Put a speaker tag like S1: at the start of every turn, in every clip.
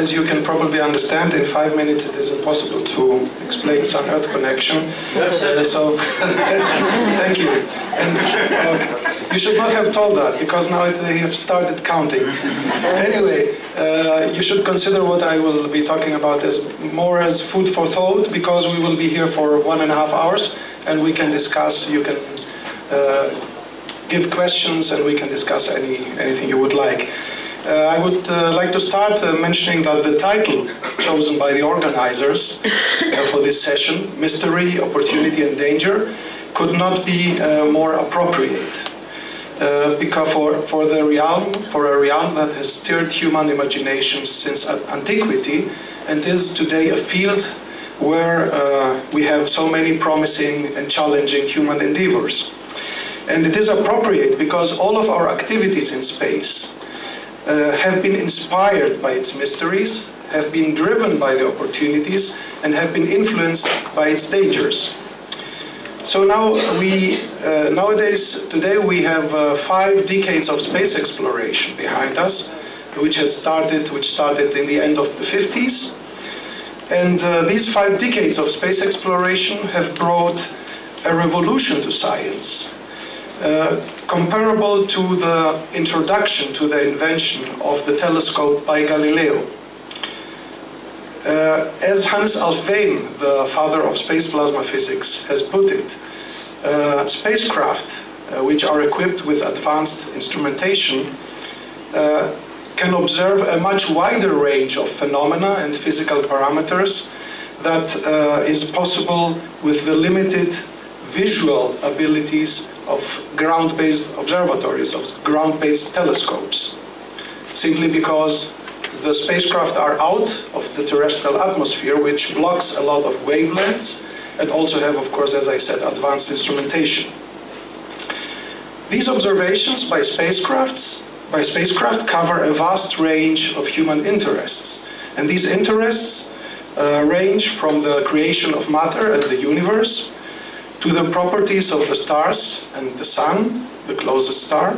S1: As you can probably understand, in 5 minutes it is impossible to explain Sun-Earth connection. So, thank you. And you should not have told that, because now they have started counting. Anyway, you should consider what I will be talking about as more as food for thought, because we will be here for 1.5 hours, and we can discuss. You can give questions, and we can discuss anything you would like. I would like to start mentioning that the title chosen by the organizers for this session, Mystery, Opportunity and Danger, could not be more appropriate. Because for a realm that has stirred human imagination since antiquity and is today a field where we have so many promising and challenging human endeavors. And it is appropriate because all of our activities in space have been inspired by its mysteries, have been driven by the opportunities, and have been influenced by its dangers. So now today we have 5 decades of space exploration behind us, which started in the end of the 50s. And these 5 decades of space exploration have brought a revolution to science, comparable to the introduction to the invention of the telescope by Galileo. As Hannes Alfvén, the father of space plasma physics, has put it, spacecraft which are equipped with advanced instrumentation can observe a much wider range of phenomena and physical parameters that is possible with the limited visual abilities of ground-based observatories, of ground-based telescopes, simply because the spacecraft are out of the terrestrial atmosphere, which blocks a lot of wavelengths, and also have, of course, as I said, advanced instrumentation. These observations by spacecraft cover a vast range of human interests, and these interests range from the creation of matter and the universe, to the properties of the stars and the sun, the closest star,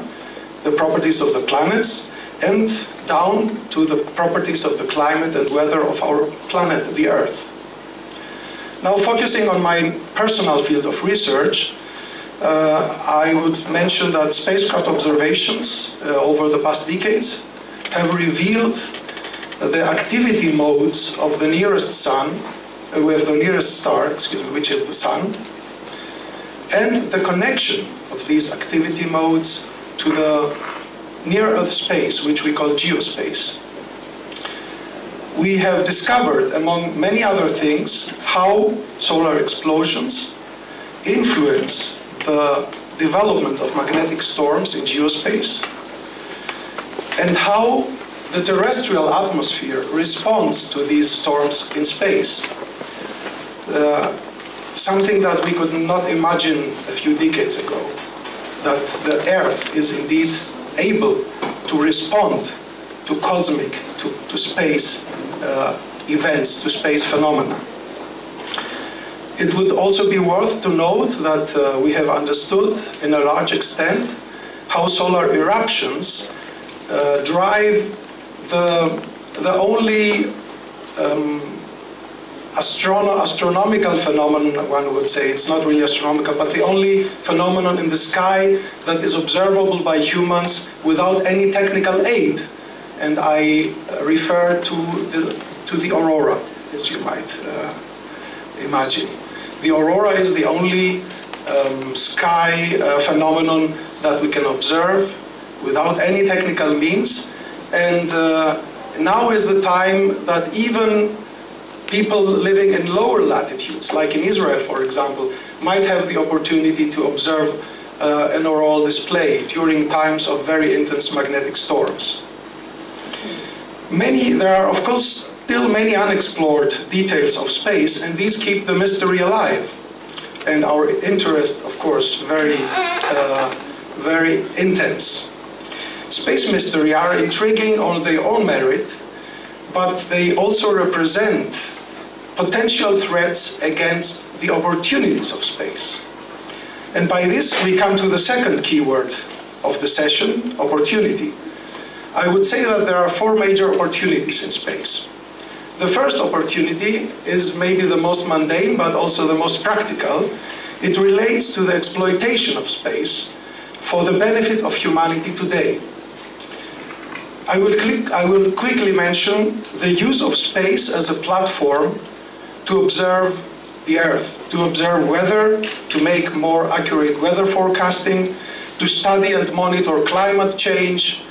S1: the properties of the planets, and down to the properties of the climate and weather of our planet, the Earth. Now, focusing on my personal field of research, I would mention that spacecraft observations over the past decades have revealed the activity modes of the nearest sun, with the nearest star, which is the sun, and the connection of these activity modes to the near-Earth space, which we call geospace. We have discovered, among many other things, how solar explosions influence the development of magnetic storms in geospace, and how the terrestrial atmosphere responds to these storms in space. Something that we could not imagine a few decades ago, that the Earth is indeed able to respond to cosmic, to space events, to space phenomena. It would also be worth to note that we have understood in a large extent how solar eruptions drive the only astronomical phenomenon, one would say. It's not really astronomical, but the only phenomenon in the sky that is observable by humans without any technical aid. And I refer to the aurora, as you might imagine. The aurora is the only sky phenomenon that we can observe without any technical means. And now is the time that even people living in lower latitudes, like in Israel, for example, might have the opportunity to observe an auroral display during times of very intense magnetic storms. There are, of course, still many unexplored details of space, and these keep the mystery alive. And our interest, of course, very intense. Space mystery are intriguing on their own merit, but they also represent potential threats against the opportunities of space. And by this, we come to the second keyword of the session, opportunity. I would say that there are 4 major opportunities in space. The first opportunity is maybe the most mundane, but also the most practical. It relates to the exploitation of space for the benefit of humanity today. I will quickly mention the use of space as a platform to observe the Earth, to observe weather, to make more accurate weather forecasting, to study and monitor climate change,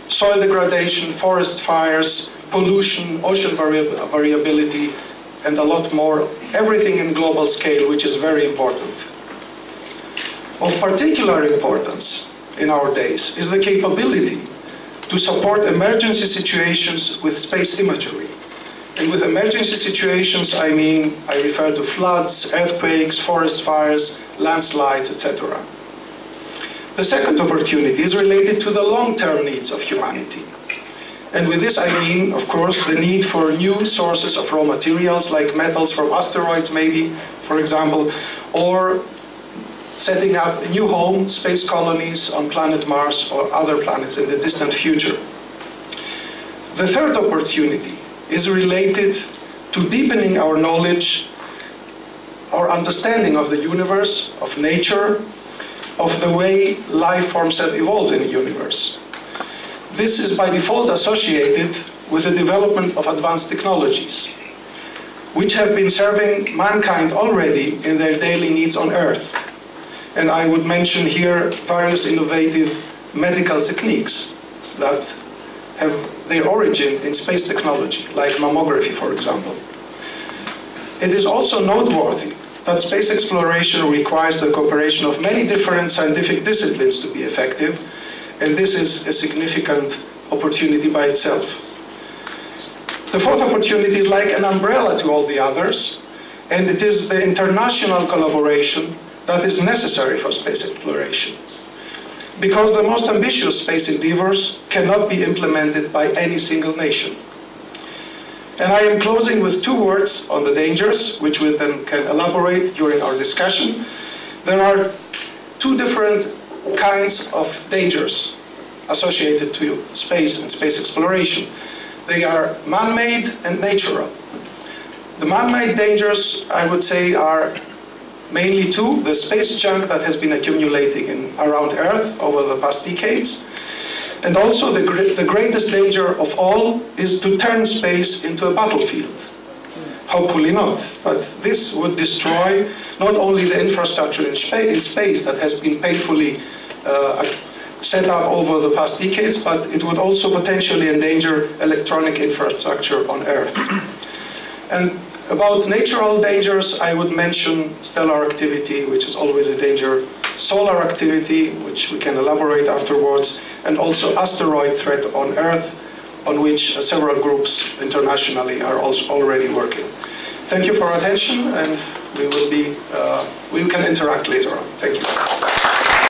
S1: soil degradation, forest fires, pollution, ocean variability, and a lot more, everything in global scale, which is very important. Of particular importance in our days is the capability to support emergency situations with space imagery. And with emergency situations, I refer to floods, earthquakes, forest fires, landslides, etc. The second opportunity is related to the long-term needs of humanity. And with this I mean, of course, the need for new sources of raw materials, like metals from asteroids maybe, for example, or setting up new home space colonies on planet Mars or other planets in the distant future. The third opportunity is related to deepening our knowledge, our understanding of the universe, of nature, of the way life forms have evolved in the universe. This is by default associated with the development of advanced technologies, which have been serving mankind already in their daily needs on Earth. And I would mention here various innovative medical techniques that have their origin in space technology, like mammography, for example. It is also noteworthy that space exploration requires the cooperation of many different scientific disciplines to be effective, and this is a significant opportunity by itself. The fourth opportunity is like an umbrella to all the others, and it is the international collaboration that is necessary for space exploration. Because the most ambitious space endeavors cannot be implemented by any single nation. And I am closing with two words on the dangers, which we then can elaborate during our discussion. There are two different kinds of dangers associated to space and space exploration. They are man-made and natural. The man-made dangers, I would say, are mainly two: the space junk that has been accumulating around Earth over the past decades, and also the greatest danger of all is to turn space into a battlefield. Hopefully not, but this would destroy not only the infrastructure in space that has been painfully set up over the past decades, but it would also potentially endanger electronic infrastructure on Earth. And about natural dangers, I would mention stellar activity, which is always a danger, solar activity, which we can elaborate afterwards, and also asteroid threat on Earth, on which several groups internationally are also already working. Thank you for your attention, and we can interact later on. Thank you.